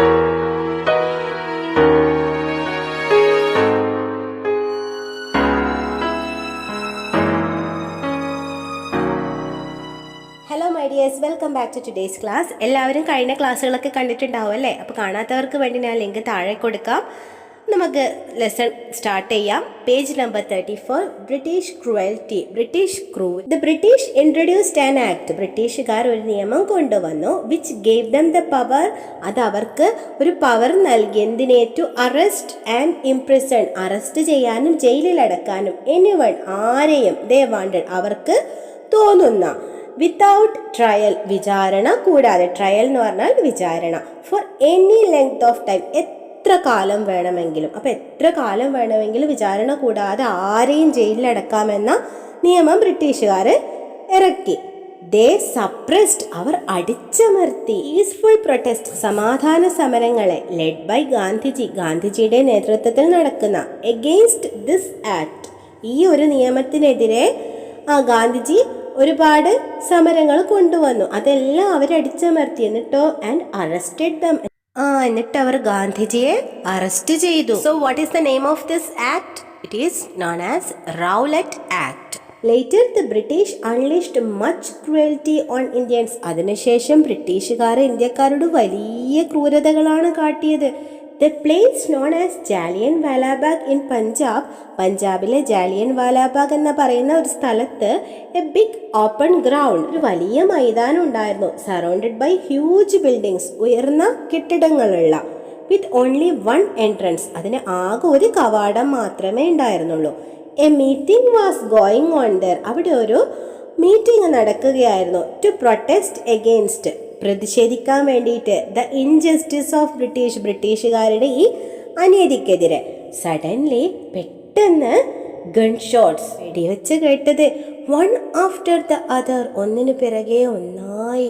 Hello my dears, welcome back to today's class. എല്ലാവരും കഴിഞ്ഞ ക്ലാസ്സുകളൊക്കെ കണ്ടിട്ടുണ്ടാവും അല്ലേ? അപ്പോൾ കാണാത്തവർക്ക് വേണ്ടി ഞാൻ ലിങ്ക് താഴെ കൊടുക്കാം. നമുക്ക് ലെസൺ സ്റ്റാർട്ട് ചെയ്യാം. Page number 34, British cruelty. The British introduced an act. ബ്രിട്ടീഷുകാർ ഒരു നിയമം കൊണ്ടുവന്നു. Which gave them the power. അത് അവർക്ക് ഒരു പവർ നൽകി. എന്തിനെ? To arrest and imprison. Arrest ചെയ്യാനും ജയിലിലടക്കാനും. എനിവൺ, ആരെയും. ദേ വാണ്ടഡ്, അവർക്ക് തോന്നുന്ന. വിത്തൗട്ട് ട്രയൽ, വിചാരണ കൂടാതെ. ട്രയൽ എന്ന് പറഞ്ഞാൽ വിചാരണ. For any length of time, എത്ര കാലം വേണമെങ്കിലും. അപ്പം എത്ര കാലം വേണമെങ്കിലും വിചാരണ കൂടാതെ ആരെയും ജയിലിലടക്കാമെന്ന നിയമം ബ്രിട്ടീഷുകാർ ഇറക്കി. ദേ സപ്രസ്ഡ്, അവർ അടിച്ചമർത്തി. പീസ്ഫുൾ പ്രൊട്ടസ്റ്റ്, സമാധാന സമരങ്ങളെ. ലെഡ് ബൈ ഗാന്ധിജി, ഗാന്ധിജിയുടെ നേതൃത്വത്തിൽ നടക്കുന്ന. എഗെയിൻസ്റ്റ് ദിസ് ആക്ട്, ഈ ഒരു നിയമത്തിനെതിരെ ഗാന്ധിജി ഒരുപാട് സമരങ്ങൾ കൊണ്ടുവന്നു. അതെല്ലാം അവരടിച്ചമർത്തി. എന്നിട്ടോ ആൻഡ് അറസ്റ്റഡ് ദം, എന്നിട്ട് അവർ ഗാന്ധിജിയെ അറസ്റ്റ് ചെയ്തു. So what is the name of this act? It is known as Rowlatt act. Later the British unleashed much cruelty on Indians. അതിനുശേഷം ബ്രിട്ടീഷുകാർ ഇന്ത്യക്കാരോട് വലിയ ക്രൂരതകളാണ് കാട്ടിയത്. The place known as Jallianwala Bagh in Punjab. പഞ്ചാബിലെ ജാലിയൻ വാലാബാഗ് എന്ന് പറയുന്ന ഒരു സ്ഥലത്ത് എ ബിഗ് ഓപ്പൺ ഗ്രൗണ്ട്, ഒരു വലിയ മൈതാനം ഉണ്ടായിരുന്നു. സറൗണ്ടഡ് ബൈ ഹ്യൂജ് ബിൽഡിങ്സ്, ഉയർന്ന കെട്ടിടങ്ങളുള്ള. വിത്ത് ഓൺലി വൺ എൻട്രൻസ്, അതിന് ആകെ ഒരു കവാടം മാത്രമേ ഉണ്ടായിരുന്നുള്ളൂ. A meeting was going on there. അവിടെ ഒരു മീറ്റിംഗ് നടക്കുകയായിരുന്നു. ടു പ്രൊട്ടസ്റ്റ് എഗെയിൻസ്റ്റ്, പ്രതിഷേധിക്കാൻ വേണ്ടിയിട്ട്. ദ ഇൻജസ്റ്റിസ് ഓഫ് ബ്രിട്ടീഷ്, ബ്രിട്ടീഷുകാരുടെ ഈ അനീതിക്കെതിരെ. സഡൻലി, പെട്ടെന്ന് ഗൺ ഷോട്ട്സ്, വെടിവെച്ച് കേട്ടത്. വൺ ആഫ്റ്റർ ദ അതർ, ഒന്നിനു പിറകെ ഒന്നായി.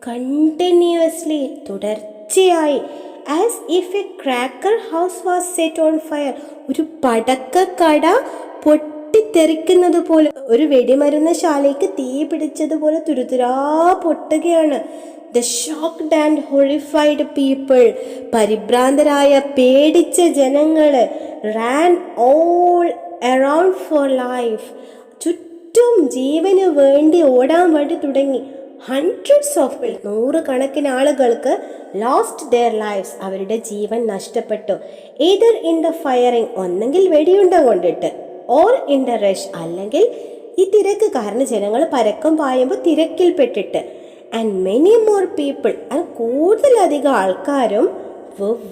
കണ്ടിന്യൂസ്ലി, തുടർച്ചയായി. As if a cracker house was set on fire, ഒരു പടക്കക്കട പൊട്ടിത്തെറിക്കുന്നത് പോലെ, ഒരു വെടിമരുന്ന് ശാലയ്ക്ക് തീ പിടിച്ചതുപോലെ തുരുതുരാ പൊട്ടുകയാണ്. The shocked and horrified people, പരിഭ്രാന്തരായ പേടിച്ച ജനങ്ങൾ. Ran all around for life, ചുറ്റും ജീവന് വേണ്ടി ഓടാൻ വേണ്ടി തുടങ്ങി. ഹൺഡ്രഡ്സ് ഓഫ് പീപ്പിൾ, നൂറുകണക്കിന് ആളുകൾക്ക് ലോസ്റ്റ് ദെയർ ലൈഫ്സ്, അവരുടെ ജീവൻ നഷ്ടപ്പെട്ടു. either ഇൻ ദ ഫയറിംഗ്, ഒന്നെങ്കിൽ വെടിയുണ്ട കൊണ്ടിട്ട്, ഓർ ഇൻ ദ റഷ്, അല്ലെങ്കിൽ ഈ തിരക്ക് കാരണം ജനങ്ങൾ പരക്കം പായുമ്പോൾ തിരക്കിൽപ്പെട്ടിട്ട്. ആൻഡ് മെനി മോർ പീപ്പിൾ, കൂടുതലധികം ആൾക്കാരും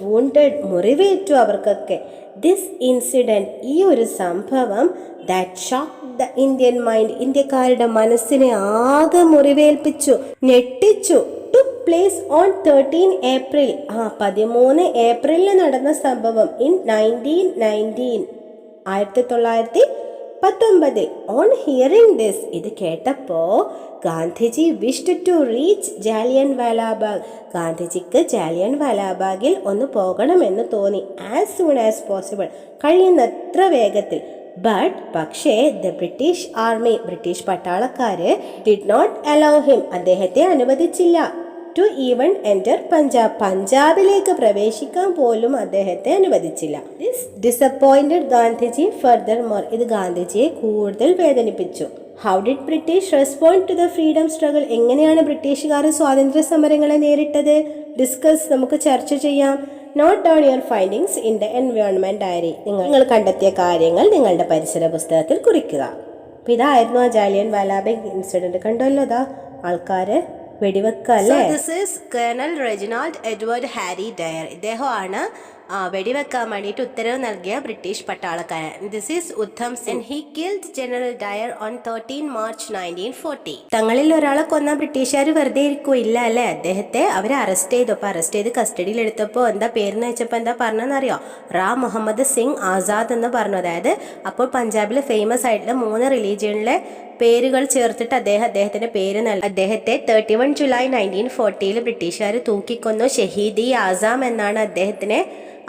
വൂണ്ടഡ്, മുറിവേറ്റു അവർക്കൊക്കെ. ദിസ് ഇൻസിഡൻറ്റ്, ഈ ഒരു സംഭവം, that shock the Indian mind, ഇന്ത്യക്കാരുടെ മനസ്സിനെ ആകെ മുറിവേൽപ്പിച്ചു, ഞെട്ടിച്ചു. took place on 13 April, 13 ഏപ്രിലിൽ നടന്ന സംഭവം. ഇൻ 1919, 1919. ഓൺ ഹിയറിംഗ് ദിസ്, ഇത് കേട്ടപ്പോ Gandhiji wished to reach Jallianwala Bagh. ഗാന്ധിജിക്ക് ജാലിയൻ വാലാബാഗിൽ ഒന്ന് പോകണമെന്ന് തോന്നി. ആസ് സൂൺ ആസ് പോസിബിൾ, കഴിയുന്നത്ര വേഗത്തിൽ. പക്ഷേ ദ ബ്രിട്ടീഷ് ആർമി, ബ്രിട്ടീഷ് പട്ടാളക്കാര് ഡിഡ് നോട്ട് അലൗ ഹിം, അദ്ദേഹത്തെ അനുവദിച്ചില്ല. ടു ഈവൻ എൻറ്റർ പഞ്ചാബ്, പഞ്ചാബിലേക്ക് പ്രവേശിക്കാൻ പോലും അദ്ദേഹത്തെ അനുവദിച്ചില്ല. This disappointed Gandhiji further more, ഇത് ഗാന്ധിജിയെ കൂടുതൽ വേദനിപ്പിച്ചു. How did British respond to the freedom struggle, എങ്ങനെയാണ് ബ്രിട്ടീഷുകാർ സ്വാതന്ത്ര്യ സമരങ്ങളെ നേരിട്ടത്? ഡിസ്കസ്, നമുക്ക് ചർച്ച ചെയ്യാം. Note down your findings in the environment diary. നിങ്ങൾ കണ്ടെത്തിയ കാര്യങ്ങൾ നിങ്ങളുടെ പരിസര പുസ്തകത്തിൽ കുറിക്കുക. അപ്പം ഇതായിരുന്നു ആ ജാലിയൻ വാലാബാഗ് ഇൻസിഡന്റ്. കണ്ടല്ലോ, അതാ ആൾക്കാര് വെടിവെക്കല്ലേ. This is colonel Reginald Edward Harry Dyer. ഇദ്ദേഹമാണ് വെടിവെക്കാൻ വേണ്ടിയിട്ട് ഉത്തരവ് നൽകിയ ബ്രിട്ടീഷ് പട്ടാളക്കാരൻ. This is Udham Singh. He killed general Dyer on 13 March 1940. തങ്ങളിൽ ഒരാളെ കൊന്ന ബ്രിട്ടീഷുകാർ വെറുതെ ഇരിക്കില്ല അല്ലേ? അദ്ദേഹത്തെ അവർ അറസ്റ്റ് ചെയ്തു. അപ്പോൾ അറസ്റ്റ് ചെയ്ത് കസ്റ്റഡിയിൽ എടുത്തപ്പോൾ എന്താ പേരെന്ന് വെച്ചപ്പോൾ എന്താ പറഞ്ഞെന്നറിയോ? റാം മുഹമ്മദ് സിംഗ് ആസാദ് എന്ന് പറഞ്ഞു. അതായത് അപ്പോൾ പഞ്ചാബിൽ ഫേമസ് ആയിട്ടുള്ള 3 റിലീജിയനിലെ പേരുകൾ ചേർത്തിട്ട് അദ്ദേഹത്തിന്റെ പേര് നൽകി. അദ്ദേഹത്തെ 31 ജൂലൈ 1940 ബ്രിട്ടീഷുകാർ തൂക്കിക്കൊന്നു. ഷഹീദി ആസാം എന്നാണ് അദ്ദേഹത്തിനെ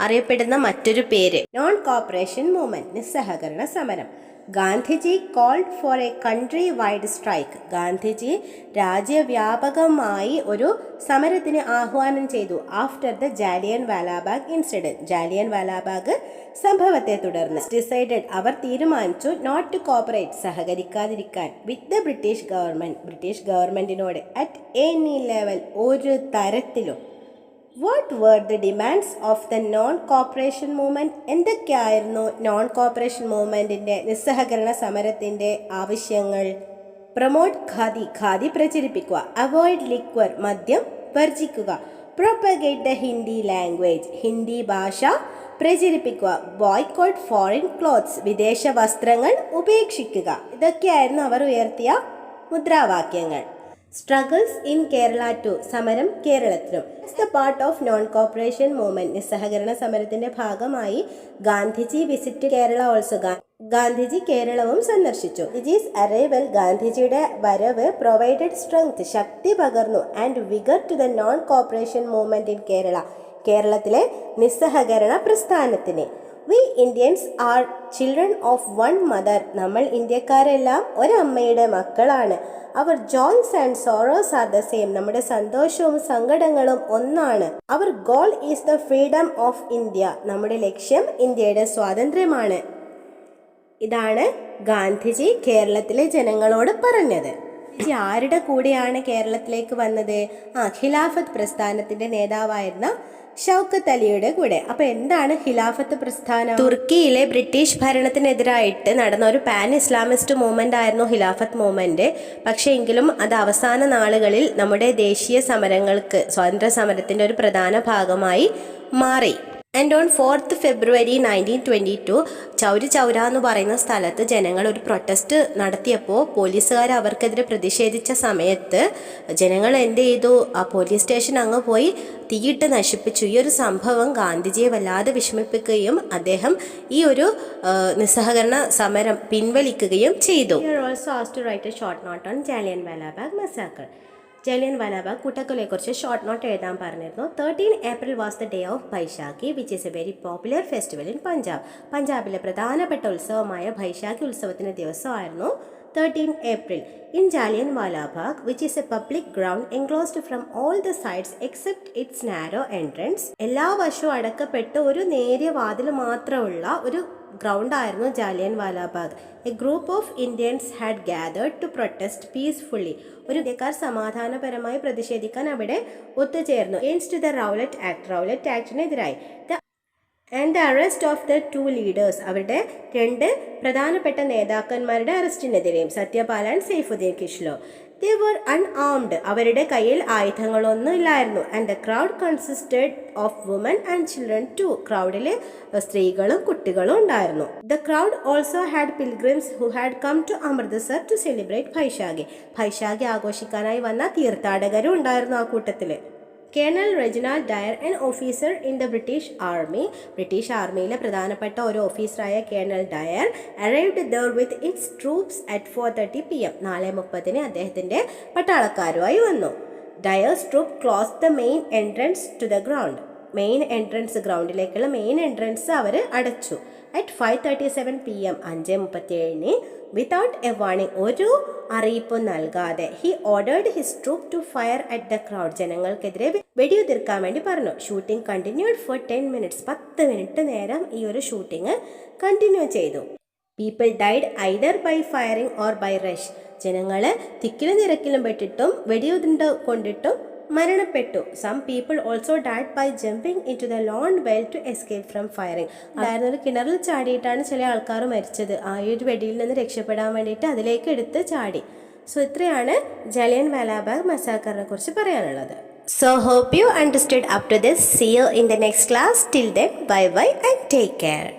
അറിയപ്പെടുന്ന മറ്റൊരു പേര് നോൺ കോപ്പറേഷൻ മൂവ്മെന്റ്, നിസ്സഹകരണ സമരം. Gandhiji called for a countrywide strike. Gandhiji രാജ്യവ്യാപകമായി ഒരു സമരത്തിന് ആഹ്വാനം ചെയ്തു. After the Jallianwala Bagh incident. Jallianwala Bagh സംഭവത്തെ തുടർന്ന് ഡിസൈഡഡ് അവർ തീരുമാനിച്ചു നോട്ട് ടു കോപ്പറേറ്റ് സഹകരിക്കാതിരിക്കാൻ with the British government. British ഗവൺമെന്റിനോട് അറ്റ് എനി ലെവൽ ഒരു തരത്തിലും. What were the demands of the non cooperation movement? എന്തൊക്കെയായിരുന്നു നോൺ കോപ്പറേഷൻ മൂവ്മെന്റിന്റെ നിസ്സഹകരണ സമരത്തിന്റെ ആവശ്യങ്ങൾ? പ്രൊമോട്ട് ഖാദി, ഖാദി പ്രചരിപ്പിക്കുക. അവോയ്ഡ് ലിക്വർ, മദ്യം വർജിക്കുക. Propagate the Hindi language, Hindi ഭാഷ പ്രചരിപ്പിക്കുക. ബോയ്ക്കോട്ട് ഫോറിൻ ക്ലോത്ത്സ്, വിദേശ വസ്ത്രങ്ങൾ ഉപേക്ഷിക്കുക. ഇതൊക്കെയായിരുന്നു അവർ ഉയർത്തിയ മുദ്രാവാക്യങ്ങൾ. സ്ട്രഗിൾസ് ഇൻ കേരള ടു, സമരം കേരളത്തിലും. It's the part of non cooperation movement. നിസ്സഹകരണ സമരത്തിന്റെ ഭാഗമായി ഗാന്ധിജി വിസിറ്റ് കേരള ഓൾസോ. ഗാന്ധിജി കേരളവും സന്ദർശിച്ചു. ഗാന്ധിജീസ് അറൈവൽ, ഗാന്ധിജിയുടെ വരവ് പ്രൊവൈഡഡ് സ്ട്രെങ്ത്, ശക്തി പകർന്നു, and vigour to the non cooperation movement in Kerala, കേരളത്തിലെ നിസ്സഹകരണ പ്രസ്ഥാനത്തിന്. We Indians are children of one mother, നമ്മൾ ഇന്ത്യക്കാരെല്ലാം ഒരമ്മയുടെ മക്കളാണ്. Our joys and sorrows are the same, നമ്മുടെ സന്തോഷവും സങ്കടങ്ങളും ഒന്നാണ്. Our goal is the freedom of India, നമ്മുടെ ലക്ഷ്യം ഇന്ത്യയുടെ സ്വാതന്ത്ര്യമാണ്. ഇതാണ് ഗാന്ധിജി കേരളത്തിലെ ജനങ്ങളോട് പറഞ്ഞത്. ആരുടെ കൂടെയാണ് കേരളത്തിലേക്ക് വന്നത്? ഖിലാഫത്ത് പ്രസ്ഥാനത്തിന്റെ നേതാവായിരുന്ന ഷൗക്കത്ത് അലിയുടെ കൂടെ. അപ്പൊ എന്താണ് ഖിലാഫത്ത് പ്രസ്ഥാനം? തുർക്കിയിലെ ബ്രിട്ടീഷ് ഭരണത്തിനെതിരായിട്ട് നടന്ന ഒരു പാൻ ഇസ്ലാമിസ്റ്റ് മൂവ്മെന്റ് ആയിരുന്നു ഖിലാഫത്ത് മൂവ്മെന്റ്. പക്ഷേ എങ്കിലും അത് അവസാന നാളുകളിൽ നമ്മുടെ ദേശീയ സമരങ്ങൾക്ക്, സ്വാതന്ത്ര്യ സമരത്തിന്റെ ഒരു പ്രധാന ഭാഗമായി മാറി. And on 4th February 1922 Chauri Chaura എന്ന് പറയുന്ന സ്ഥലത്ത് ജനങ്ങൾ ഒരു പ്രൊട്ടസ്റ്റ് നടത്തിയപ്പോൾ പോലീസുകാർ അവർക്കെതിരെ പ്രതിഷേധിച്ച സമയത്ത് ജനങ്ങൾ എന്ത് ചെയ്തു? ആ പോലീസ് സ്റ്റേഷൻ അങ്ങ് പോയി തീയിട്ട് നശിപ്പിച്ചു. ഈ ഒരു സംഭവം ഗാന്ധിജിയെ വല്ലാതെ വിഷമിപ്പിക്കുകയും അദ്ദേഹം ഈ ഒരു നിസ്സഹകരണ സമരം പിൻവലിക്കുകയും ചെയ്തു. Also asked to write a short note on Jallianwala Bagh massacre. Jallianwala Bagh കൂട്ടക്കൊലയെക്കുറിച്ച് ഷോർട്ട് നോട്ട് എഴുതാൻ പറഞ്ഞിരുന്നു. 13 April was the day of Baisakhi which is a very popular festival in Punjab. പഞ്ചാബിലെ പ്രധാനപ്പെട്ട ഉത്സവമായ ബൈശാഖി ഉത്സവത്തിൻ്റെ ദിവസമായിരുന്നു 13 April. In Jallianwala Bagh, which is a public ground enclosed from all the sides except its narrow entrance, എല്ലാ വശവും അടക്കപ്പെട്ട് ഒരു നേരിയ വാതിൽ മാത്രമുള്ള ഒരു ഗ്രൗണ്ട് ആയിരുന്നു Jallianwala Bagh. A group of Indians had gathered to protest peacefully. ഒരു ഇന്ത്യക്കാർ സമാധാനപരമായി പ്രതിഷേധിക്കാൻ അവിടെ ഒത്തുചേർന്നു. Against the Rowlatt act, Rowlatt ആക്ടിനെതിരായി. And the arrest of the 2 leaders, അവരുടെ 2 പ്രധാനപ്പെട്ട നേതാക്കന്മാരുടെ അറസ്റ്റിനെതിരെയും, Satyapal and Saifuddin Kitchlew. They were unarmed, അവരുടെ കയ്യിൽ ആയുധങ്ങളൊന്നും ഇല്ലായിരുന്നു. And the crowd consisted of woman and children too, ക്രൗഡിൽ സ്ത്രീകളും കുട്ടികളും ഉണ്ടായിരുന്നു. The crowd also had pilgrims who had come to Amritsar to celebrate Baisakhi. Baisakhi ആഘോഷിക്കാനായി വന്ന തീർത്ഥാടകരും ഉണ്ടായിരുന്നു ആ കൂട്ടത്തിൽ. Colonel Reginald Dyer, an officer in the British army, British ആർമിയിലെ പ്രധാനപ്പെട്ട ഒരു ഓഫീസറായ colonel Dyer arrived there with its troops at 4:30 PM, 4:30 അദ്ദേഹത്തിൻ്റെ പട്ടാളക്കാരുമായി വന്നു. Dyer's troop close the main entrance to the ground, main entrance, ഗ്രൗണ്ടിലേക്കുള്ള മെയിൻ എൻട്രൻസ് അവർ അടച്ചു. At 5:37 PM, 5:37 without a warning, ഒരു അറിയിപ്പും നൽകാതെ he ordered his troupe to fire at the crowd, ജനങ്ങൾക്കെതിരെ വെടിയുതിർക്കാൻ വേണ്ടി പറഞ്ഞു. Shooting continued for 10 minutes, 10 minute നേരം ഈ ഒരു ഷൂട്ടിംഗ് കണ്ടിന്യൂ ചെയ്തു. People died either by firing or by rush, ജനങ്ങൾ തിക്കിലും തിരക്കിലും പെട്ടിട്ടും വെടിയുതിണ്ട കൊണ്ടിട്ടും മരണപ്പെട്ടു. Some people also died by jumping into the lone well to escape from firing, അതായത് ഒരു കിണറിൽ ചാടിയിട്ടാണ് ചില ആൾക്കാർ മരിച്ചത്. ആ ഒരു വെടിയിൽ നിന്ന് രക്ഷപ്പെടാൻ വേണ്ടിയിട്ട് അതിലേക്ക് എടുത്ത് ചാടി. സോ ഇത്രയാണ് ജാലിയൻ വാലാബാഗ് മസാക്കറിനെ കുറിച്ച് പറയാനുള്ളത്. So hope you understood up to this. See you in the next class. Till then, bye bye and take care.